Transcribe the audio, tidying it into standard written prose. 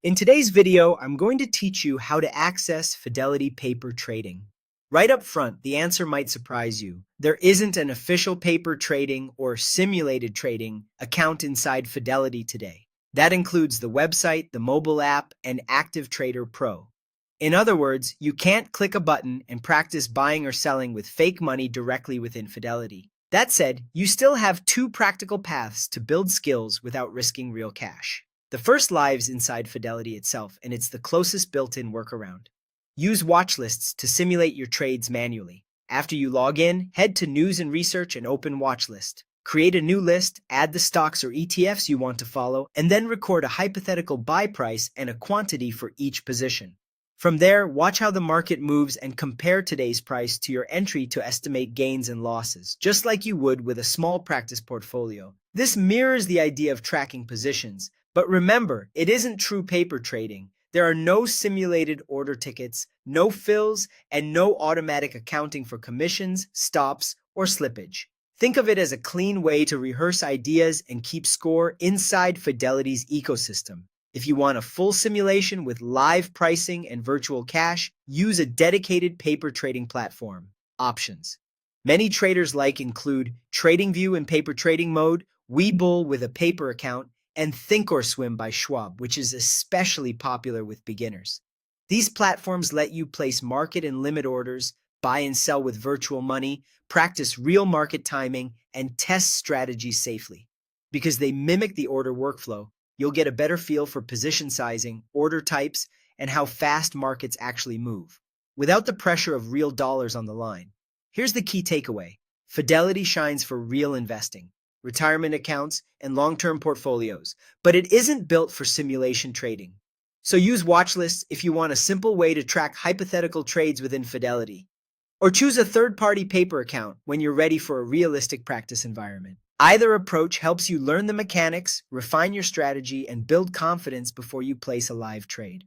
In today's video, I'm going to teach you how to access Fidelity paper trading. Right up front, the answer might surprise you. There isn't an official paper trading or simulated trading account inside Fidelity today. That includes the website, the mobile app, and Active Trader Pro. In other words, you can't click a button and practice buying or selling with fake money directly within Fidelity. That said, you still have two practical paths to build skills without risking real cash. The first lives inside Fidelity itself, and it's the closest built-in workaround. Use watchlists to simulate your trades manually. After you log in, head to News and Research and open Watchlist. Create a new list, add the stocks or ETFs you want to follow, and then record a hypothetical buy price and a quantity for each position. From there, watch how the market moves and compare today's price to your entry to estimate gains and losses, just like you would with a small practice portfolio. This mirrors the idea of tracking positions. But remember, it isn't true paper trading. There are no simulated order tickets, no fills, and no automatic accounting for commissions, stops, or slippage. Think of it as a clean way to rehearse ideas and keep score inside Fidelity's ecosystem. If you want a full simulation with live pricing and virtual cash, use a dedicated paper trading platform. Options. Many traders include TradingView in paper trading mode, Webull with a paper account, and Thinkorswim by Schwab, which is especially popular with beginners. These platforms let you place market and limit orders, buy and sell with virtual money, practice real market timing, and test strategies safely. Because they mimic the order workflow, you'll get a better feel for position sizing, order types, and how fast markets actually move, without the pressure of real dollars on the line. Here's the key takeaway. Fidelity shines for real investing, retirement accounts, and long-term portfolios, but it isn't built for simulation trading. So use watchlists if you want a simple way to track hypothetical trades within Fidelity. Or choose a third-party paper account when you're ready for a realistic practice environment. Either approach helps you learn the mechanics, refine your strategy, and build confidence before you place a live trade.